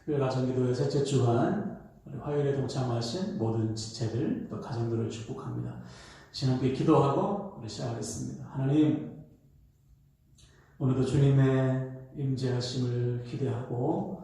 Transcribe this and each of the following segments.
가정기도회 셋째 주간 화요일에 동참하신 모든 지체들 또 가정들을 축복합니다. 신앙께 기도하고 우리 시작하겠습니다. 하나님, 오늘도 주님의 임재하심을 기대하고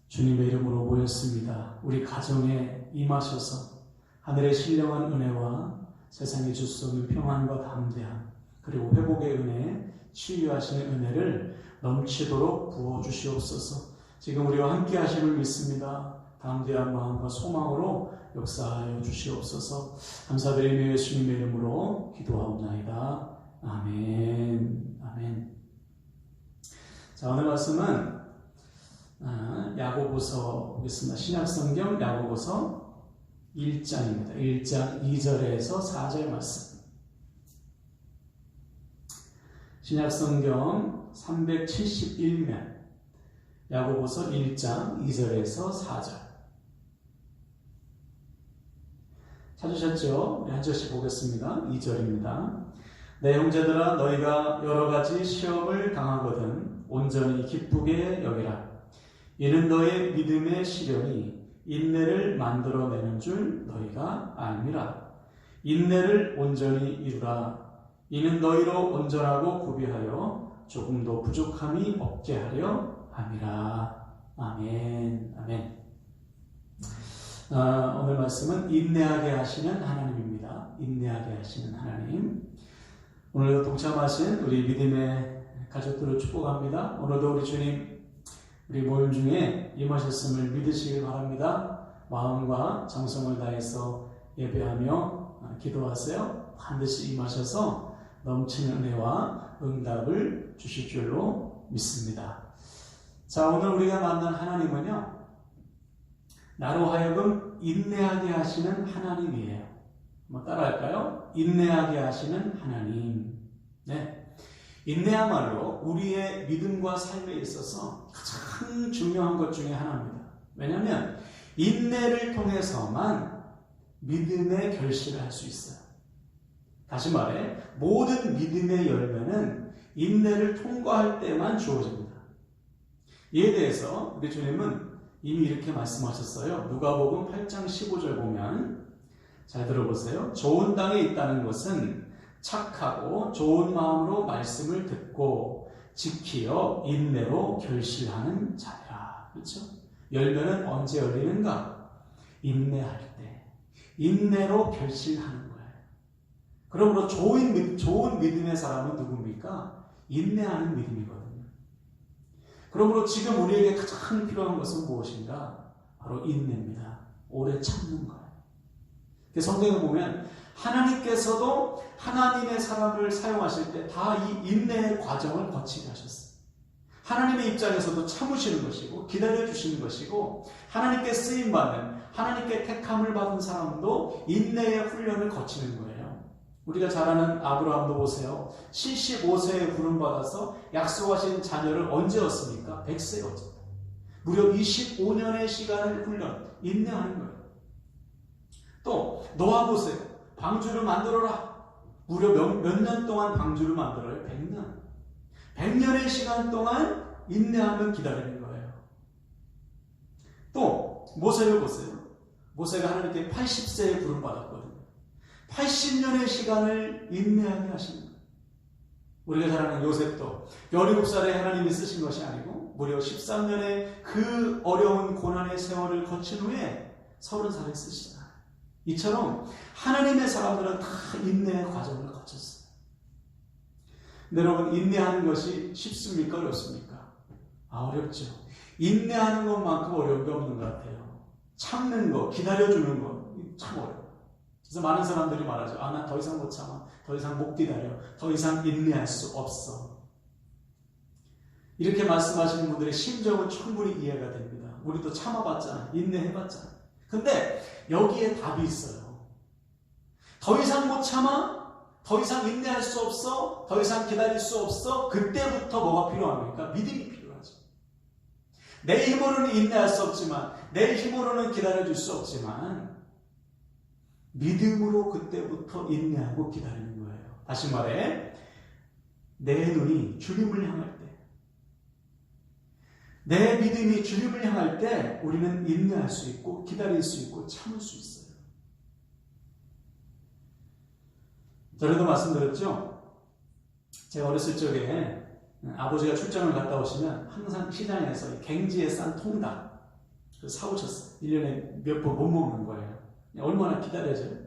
주님의 이름으로 모였습니다. 우리 가정에 임하셔서 하늘의 신령한 은혜와 세상에 줄 수 없는 평안과 담대함, 그리고 회복의 은혜, 치유하시는 은혜를 넘치도록 부어주시옵소서. 지금 우리와 함께 하심을 믿습니다. 담대한 마음과 소망으로 역사하여 주시옵소서. 감사드리며 예수님의 이름으로 기도하옵나이다. 아멘. 아멘. 자, 오늘 말씀은 야고보서 보겠습니다. 신약성경 야고보서 1장입니다. 1장 2절에서 4절 말씀. 신약성경 371면 야고보서 1장 2절에서 4절. 찾으셨죠? 한 절씩 보겠습니다. 2절입니다. 내 형제들아, 너희가 여러 가지 시험을 당하거든 온전히 기쁘게 여기라. 이는 너의 믿음의 시련이 인내를 만들어내는 줄 너희가 알미라. 인내를 온전히 이루라. 이는 너희로 온전하고 구비하여 조금도 부족함이 없게 하려 함이라. 아멘. 아멘. 오늘 말씀은 인내하게 하시는 하나님입니다. 인내하게 하시는 하나님. 오늘도 동참하신 우리 믿음의 가족들을 축복합니다. 오늘도 우리 주님, 우리 모임 중에 임하셨음을 믿으시길 바랍니다. 마음과 정성을 다해서 예배하며 기도하세요. 반드시 임하셔서 넘치는 은혜와 응답을 주실 줄로 믿습니다. 자, 오늘 우리가 만난 하나님은요, 나로 하여금 인내하게 하시는 하나님이에요. 한번 따라할까요? 인내하게 하시는 하나님. 네. 인내야말로 우리의 믿음과 삶에 있어서 가장 중요한 것 중에 하나입니다. 왜냐하면 인내를 통해서만 믿음의 결실을 할 수 있어요. 다시 말해, 모든 믿음의 열매는 인내를 통과할 때만 주어집니다. 이에 대해서 우리 주님은 이미 이렇게 말씀하셨어요. 누가복음 8장 15절 보면, 잘 들어보세요. 좋은 땅에 있다는 것은 착하고 좋은 마음으로 말씀을 듣고 지키어 인내로 결실하는 자라. 그렇죠? 열매는 언제 열리는가? 인내할 때. 인내로 결실하는 거예요. 그러므로 좋은 믿음의 사람은 누굽니까? 인내하는 믿음이거든요. 그러므로 지금 우리에게 가장 필요한 것은 무엇인가? 바로 인내입니다. 오래 참는 거예요. 성경에 보면 하나님께서도 하나님의 사람을 사용하실 때 다 이 인내의 과정을 거치게 하셨어요. 하나님의 입장에서도 참으시는 것이고 기다려주시는 것이고, 하나님께 쓰임받는, 하나님께 택함을 받은 사람도 인내의 훈련을 거치는 거예요. 우리가 잘 아는 아브라함도 보세요. 75세에 부름받아서 약속하신 자녀를 언제 얻습니까? 100세에 얻습니다. 무려 25년의 시간을 훈련, 인내하는 거예요. 또 노아 보세요. 방주를 만들어라. 무려 몇 년 동안 방주를 만들어요? 100년. 100년의 시간 동안 인내하며 기다리는 거예요. 또 모세를 보세요. 모세가 하나님께 80세에 부름받았거든요. 80년의 시간을 인내하게 하신 거예요. 우리가 잘 아는 요셉도 17살에 하나님이 쓰신 것이 아니고 무려 13년의 그 어려운 고난의 세월을 거친 후에 30살에 쓰시잖아요. 이처럼 하나님의 사람들은 다 인내의 과정을 거쳤어요. 근데 여러분, 인내하는 것이 쉽습니까? 어렵습니까? 어렵죠. 인내하는 것만큼 어려운 게 없는 것 같아요. 참는 거, 기다려주는 거 참 어려워요. 그래서 많은 사람들이 말하죠. 난 더 이상 못 참아. 더 이상 못 기다려. 더 이상 인내할 수 없어. 이렇게 말씀하시는 분들의 심정은 충분히 이해가 됩니다. 우리도 참아봤잖아. 인내해봤잖아. 근데 여기에 답이 있어요. 더 이상 못 참아? 더 이상 인내할 수 없어? 더 이상 기다릴 수 없어? 그때부터 뭐가 필요합니까? 믿음이 필요하죠. 내 힘으로는 인내할 수 없지만, 내 힘으로는 기다려줄 수 없지만, 믿음으로 그때부터 인내하고 기다리는 거예요. 다시 말해, 내 눈이 주님을 향할 때, 내 믿음이 주님을 향할 때 우리는 인내할 수 있고 기다릴 수 있고 참을 수 있어요. 전에도 말씀드렸죠. 제가 어렸을 적에 아버지가 출장을 갔다 오시면 항상 시장에서 갱지에 싼 통닭 사오셨어요. 1년에 몇 번 못 먹는 거예요. 얼마나 기다려져요.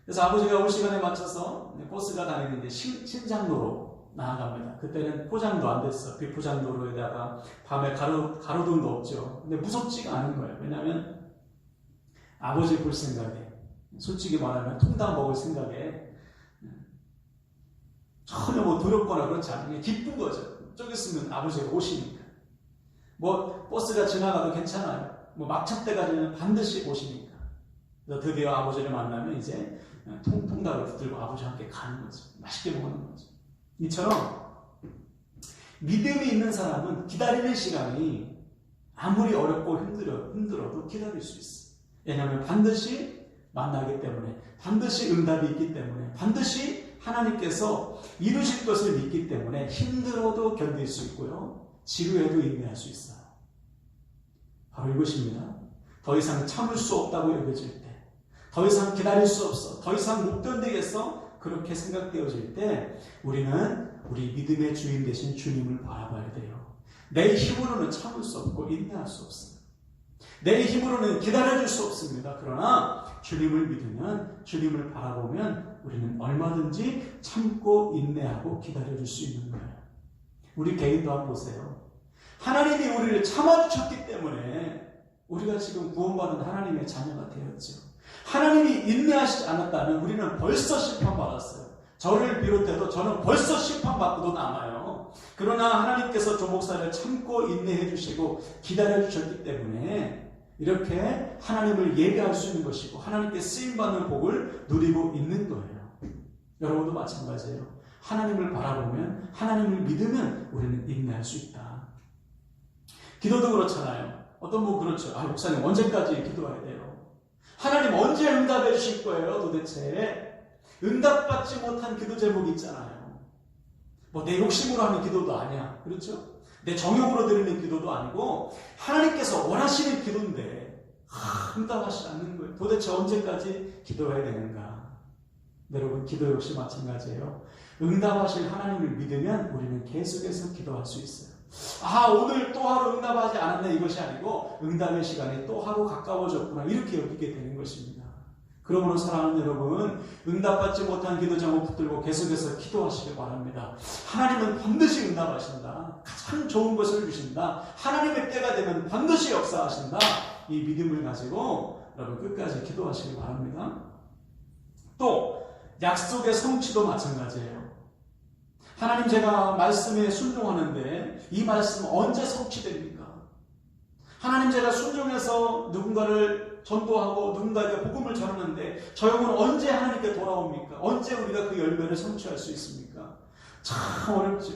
그래서 아버지가 올 시간에 맞춰서 버스가 다니는 신장로로 나아갑니다. 그때는 포장도 안 됐어. 비포장도로에다가 밤에 가로등도 없죠. 근데 무섭지가 않은 거예요. 왜냐하면 아버지 볼 생각에, 솔직히 말하면 통닭 먹을 생각에 전혀 두렵거나 그렇지 않은 게 기쁜 거죠. 저기 있으면 아버지가 오시니까. 버스가 지나가도 괜찮아요. 막차때가 되면 반드시 오시니까. 그래서 드디어 아버지를 만나면 이제 통닭을 붙들고 아버지와 함께 가는 거죠. 맛있게 먹는 거죠. 이처럼 믿음이 있는 사람은 기다리는 시간이 아무리 어렵고 힘들어도 기다릴 수 있어요. 왜냐하면 반드시 만나기 때문에, 반드시 응답이 있기 때문에, 반드시 하나님께서 이루실 것을 믿기 때문에 힘들어도 견딜 수 있고요. 지루해도 인내할 수 있어요. 바로 이것입니다. 더 이상 참을 수 없다고 여겨질 때, 더 이상 기다릴 수 없어, 더 이상 못 견디겠어, 그렇게 생각되어질 때 우리는 우리 믿음의 주인 되신 주님을 바라봐야 돼요. 내 힘으로는 참을 수 없고 인내할 수 없습니다. 내 힘으로는 기다려줄 수 없습니다. 그러나 주님을 믿으면, 주님을 바라보면 우리는 얼마든지 참고 인내하고 기다려줄 수 있는 거예요. 우리 개인도 한번 보세요. 하나님이 우리를 참아주셨기 때문에 우리가 지금 구원받은 하나님의 자녀가 되었죠. 하나님이 인내하시지 않았다면 우리는 벌써 심판받았어요. 저를 비롯해도 저는 벌써 심판받고도 남아요. 그러나 하나님께서 조 목사를 참고 인내해 주시고 기다려 주셨기 때문에 이렇게 하나님을 예배할 수 있는 것이고 하나님께 쓰임받는 복을 누리고 있는 거예요. 여러분도 마찬가지예요. 하나님을 바라보면, 하나님을 믿으면 우리는 인내할 수 있다. 기도도 그렇잖아요. 어떤 분 그렇죠. 목사님 언제까지 기도해야 돼요? 하나님 언제 응답해 주실 거예요 도대체? 응답받지 못한 기도 제목이 있잖아요. 내 욕심으로 하는 기도도 아니야. 그렇죠? 내 정욕으로 드리는 기도도 아니고 하나님께서 원하시는 기도인데 응답하시지 않는 거예요. 도대체 언제까지 기도해야 되는가? 여러분 기도 역시 마찬가지예요. 응답하실 하나님을 믿으면 우리는 계속해서 기도할 수 있어요. 오늘 또 하루 응답하지 않았네 이것이 아니고 응답의 시간이 또 하루 가까워졌구나 이렇게 여기게 되는 것입니다. 그러므로 사랑하는 여러분, 응답받지 못한 기도 제목 붙들고 계속해서 기도하시길 바랍니다. 하나님은 반드시 응답하신다. 가장 좋은 것을 주신다. 하나님의 때가 되면 반드시 역사하신다. 이 믿음을 가지고 여러분 끝까지 기도하시길 바랍니다. 또 약속의 성취도 마찬가지예요. 하나님 제가 말씀에 순종하는데 이 말씀 언제 성취됩니까? 하나님 제가 순종해서 누군가를 전도하고 누군가에게 복음을 전하는데 저 영혼은 언제 하나님께 돌아옵니까? 언제 우리가 그 열매를 성취할 수 있습니까? 참 어렵죠.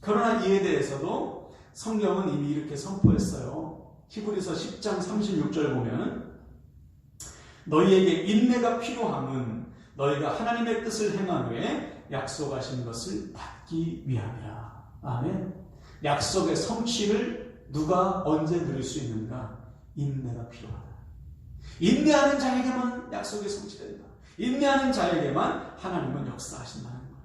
그러나 이에 대해서도 성경은 이미 이렇게 선포했어요. 히브리서 10장 36절 보면 너희에게 인내가 필요함은 너희가 하나님의 뜻을 행한 후에 약속하신 것을 받기 위함이라. 아멘. 약속의 성취를 누가 언제 누릴 수 있는가? 인내가 필요하다. 인내하는 자에게만 약속이 성취된다. 인내하는 자에게만 하나님은 역사하신다는 거예요.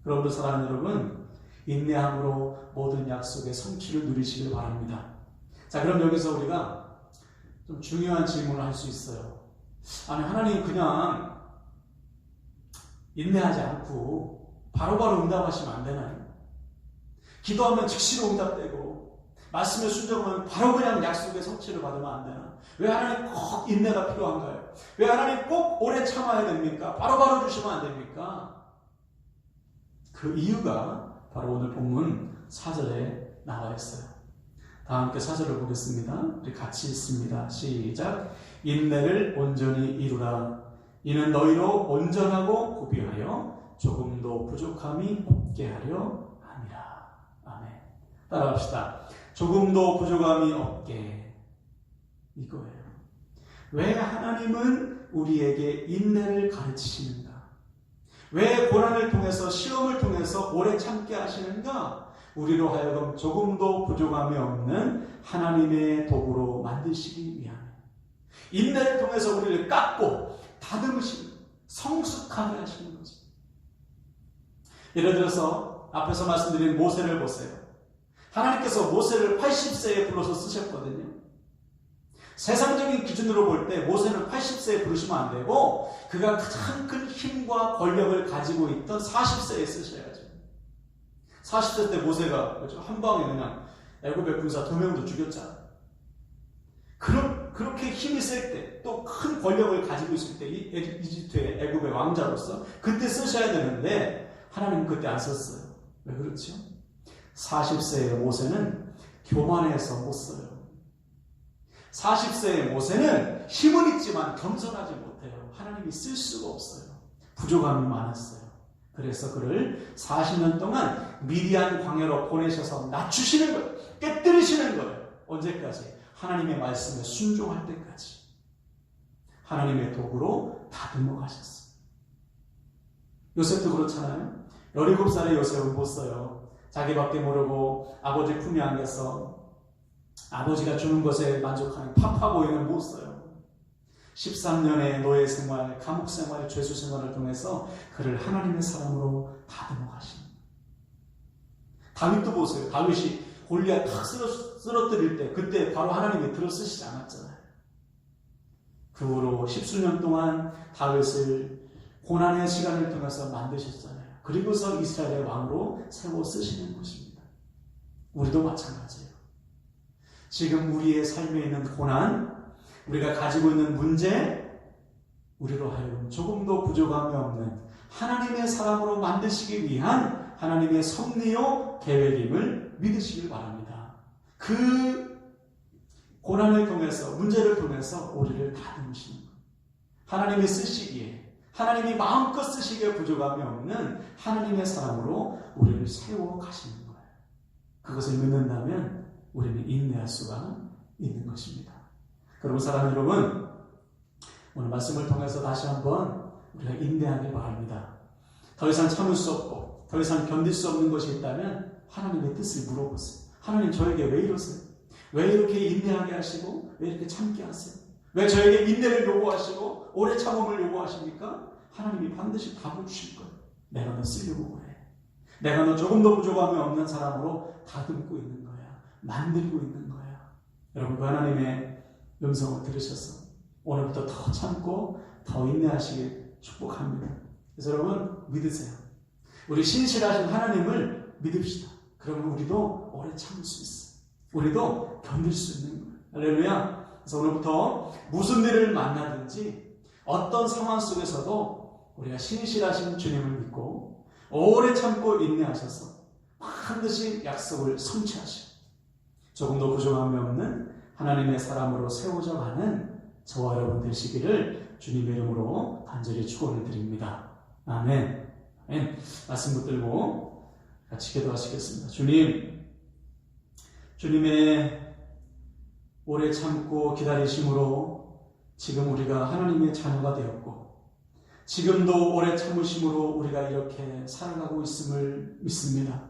여러분 사랑하는 여러분, 인내함으로 모든 약속의 성취를 누리시길 바랍니다. 자, 그럼 여기서 우리가 좀 중요한 질문을 할 수 있어요. 하나님 그냥 인내하지 않고 바로바로 응답하시면 안 되나요? 기도하면 즉시로 응답되고 말씀에 순종하면 바로 그냥 약속의 성취를 받으면 안 되나? 왜 하나님 꼭 인내가 필요한가요? 왜 하나님 꼭 오래 참아야 됩니까? 바로바로 주시면 안 됩니까? 그 이유가 바로 오늘 본문 4절에 나와 있어요. 다 함께 4절을 보겠습니다. 우리 같이 읽습니다. 시작. 인내를 온전히 이루라. 이는 너희로 온전하고 구비하여 조금도 부족함이 없게 하려 함이라. 아멘. 따라합시다. 조금도 부족함이 없게. 이거예요. 왜 하나님은 우리에게 인내를 가르치시는가? 왜 고난을 통해서 시험을 통해서 오래 참게 하시는가? 우리로 하여금 조금도 부족함이 없는 하나님의 도구로 만드시기 위함. 인내를 통해서 우리를 깎고 다듬으시고 성숙하게 하시는 거죠. 예를 들어서 앞에서 말씀드린 모세를 보세요. 하나님께서 모세를 80세에 불러서 쓰셨거든요. 세상적인 기준으로 볼 때 모세는 80세에 부르시면 안 되고 그가 가장 큰 힘과 권력을 가지고 있던 40세에 쓰셔야죠. 40세 때 모세가 한 방에 그냥 애굽의 군사 2명도 죽였잖아요. 그렇게 힘이 셀 때, 또 큰 권력을 가지고 있을 때, 이집트의 애굽의 왕자로서 그때 쓰셔야 되는데 하나님은 그때 안 썼어요. 왜 그렇죠? 40세의 모세는 교만해서 못 써요. 40세의 모세는 힘은 있지만 겸손하지 못해요. 하나님이 쓸 수가 없어요. 부족함이 많았어요. 그래서 그를 40년 동안 미디안 광야로 보내셔서 낮추시는 거예요. 깨뜨리시는 거예요. 언제까지? 하나님의 말씀에 순종할 때까지. 하나님의 도구로 다듬어 가셨어요. 요셉도 그렇잖아요. 17살의 요셉은 못 써요. 자기밖에 모르고 아버지 품에 안겨서 아버지가 주는 것에 만족하는 파파보이는 못 써요. 13년의 노예 생활, 감옥 생활, 죄수 생활을 통해서 그를 하나님의 사람으로 다듬어 가십니다. 다윗도 보세요. 다윗이 골리앗 탁 쓰러뜨릴 때 그때 바로 하나님이 들어쓰시지 않았잖아요. 그 후로 10수년 동안 다윗을 고난의 시간을 통해서 만드셨잖아요. 그리고서 이스라엘의 왕으로 세워 쓰시는 것입니다. 우리도 마찬가지예요. 지금 우리의 삶에 있는 고난, 우리가 가지고 있는 문제, 우리로 하여금 조금도 부족함이 없는 하나님의 사람으로 만드시기 위한 하나님의 섭리요 계획임을 믿으시길 바랍니다. 그 고난을 통해서, 문제를 통해서 우리를 다듬으시는 것. 하나님이 쓰시기에, 하나님이 마음껏 쓰시기에 부족함이 없는 하나님의 사람으로 우리를 세워 가시는 거예요. 그것을 믿는다면 우리는 인내할 수가 있는 것입니다. 그리고 사랑하는 여러분, 오늘 말씀을 통해서 다시 한번 우리가 인내하길 바랍니다. 더 이상 참을 수 없고 더 이상 견딜 수 없는 것이 있다면 하나님의 뜻을 물어보세요. 하나님, 저에게 왜 이러세요? 왜 이렇게 인내하게 하시고 왜 이렇게 참게 하세요? 왜 저에게 인내를 요구하시고 오래 참음을 요구하십니까? 하나님이 반드시 답을 주실 거예요. 내가 너 쓰려고 그래. 내가 너 조금도 부족함이 없는 사람으로 다듬고 있는 거야. 만들고 있는 거야. 여러분, 그 하나님의 음성을 들으셔서 오늘부터 더 참고 더 인내하시길 축복합니다. 그래서 여러분, 믿으세요. 우리 신실하신 하나님을 믿읍시다. 그러면 우리도 오래 참을 수 있어요. 우리도 견딜 수 있는 거예요. 할렐루야. 그래서 오늘부터 무슨 일을 만나든지 어떤 상황 속에서도 우리가 신실하신 주님을 믿고 오래 참고 인내하셔서 반드시 약속을 성취하시고 조금도 부족함이 없는 하나님의 사람으로 세워져 가는 저와 여러분 되시기를 주님의 이름으로 간절히 축원을 드립니다. 아멘. 아멘. 말씀 붙들고 같이 기도하시겠습니다. 주님의 오래 참고 기다리심으로 지금 우리가 하나님의 자녀가 되었고 지금도 오래 참으심으로 우리가 이렇게 살아가고 있음을 믿습니다.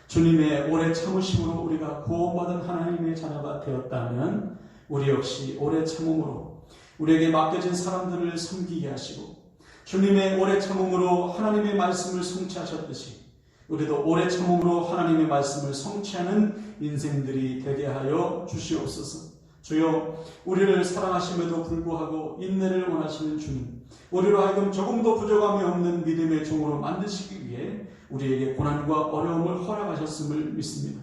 주님의 오래 참으심으로 우리가 구원받은 하나님의 자녀가 되었다면 우리 역시 오래 참음으로 우리에게 맡겨진 사람들을 섬기게 하시고 주님의 오래 참음으로 하나님의 말씀을 성취하셨듯이 우리도 오래 참음으로 하나님의 말씀을 성취하는 인생들이 되게 하여 주시옵소서. 주여, 우리를 사랑하심에도 불구하고 인내를 원하시는 주님, 우리로 하여금 조금도 부족함이 없는 믿음의 종으로 만드시기 위해 우리에게 고난과 어려움을 허락하셨음을 믿습니다.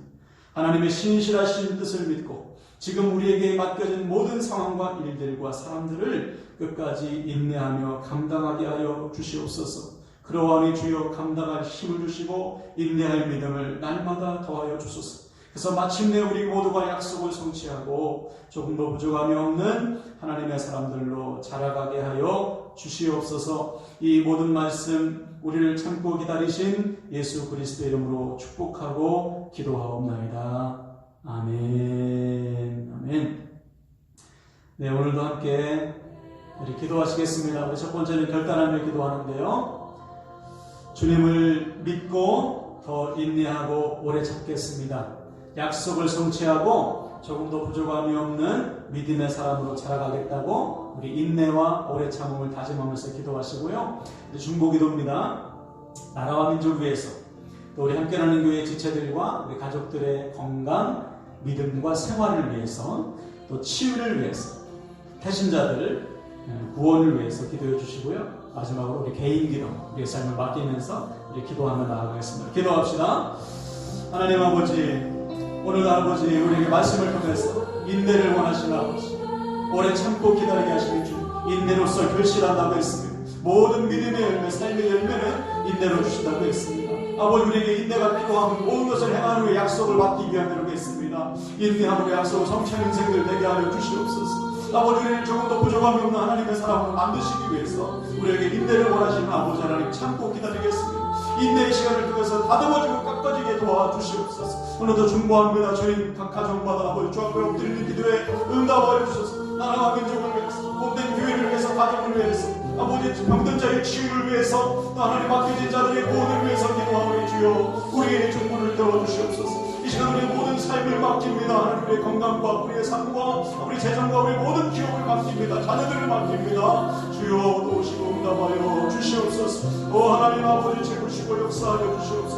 하나님의 신실하신 뜻을 믿고 지금 우리에게 맡겨진 모든 상황과 일들과 사람들을 끝까지 인내하며 감당하게 하여 주시옵소서. 그러하니 주여, 감당할 힘을 주시고 인내할 믿음을 날마다 더하여 주소서. 그래서 마침내 우리 모두가 약속을 성취하고 조금도 부족함이 없는 하나님의 사람들로 자라가게 하여 주시옵소서. 이 모든 말씀 우리를 참고 기다리신 예수 그리스도의 이름으로 축복하고 기도하옵나이다. 아멘. 아멘. 네, 오늘도 함께 우리 기도하시겠습니다. 우리 첫 번째는 결단하며 기도하는데요. 주님을 믿고 더 인내하고 오래 참겠습니다. 약속을 성취하고 조금 더 부족함이 없는 믿음의 사람으로 자라가겠다고 우리 인내와 오래 참음을 다짐하면서 기도하시고요. 중보 기도입니다. 나라와 민족을 위해서, 또 우리 함께하는 교회 지체들과 우리 가족들의 건강, 믿음과 생활을 위해서, 또 치유를 위해서, 태신자들 구원을 위해서 기도해 주시고요. 마지막으로 우리 개인 기도, 우리의 삶을 맡기면서 우리 기도하며 나아가겠습니다. 기도합시다. 하나님 아버지, 오늘 아버지 우리에게 말씀을 통해서 인내를 원하시는 아버지, 오래 참고 기다리게 하시는 주, 인내로서 결실한다고 했습니다. 모든 믿음의 열매, 삶의 열매는 인내로 주신다고 했습니다. 아버지, 우리에게 인내가 필요한 모든 것을 행하는 후에 약속을 받기 위한 대로 했습니다. 인내함으로 약속을 성취하는 인생들 되게 하여 주시옵소서. 아버지, 우리를 조금 더 부족함이 없는 하나님의 사람으로 만드시기 위해서 우리에게 인내를 원하시는 아버지 하나님, 참고 기다리겠습니다. 인내의 시간을 통해서 다듬어지고 깎아지게 도와주시옵소서. 오늘도 중보합니다. 저희 각 가정마다 아버지 주 앞에 엎드리는 기도에 응답하여 주소서. 나라와 민족을 위해서, 못된 교회를 위해서, 가정을 위해서, 아버지 병든 자의 치유를 위해서, 또 하나님 맡겨진 자들의 구원을 위해서 기도하오니 주여, 우리의 중보를 들어주시옵소서. 이 시간 우리의 모든 삶을 맡깁니다. 하나님, 우리의 건강과 우리의 삶과 우리 재정과 우리 모든 기업을 맡깁니다. 자녀들을 맡깁니다. 주여, 도우시고 응답하여 주시옵소서. 오 하나님 아버지, 채우시고 역사하여 주시옵소서.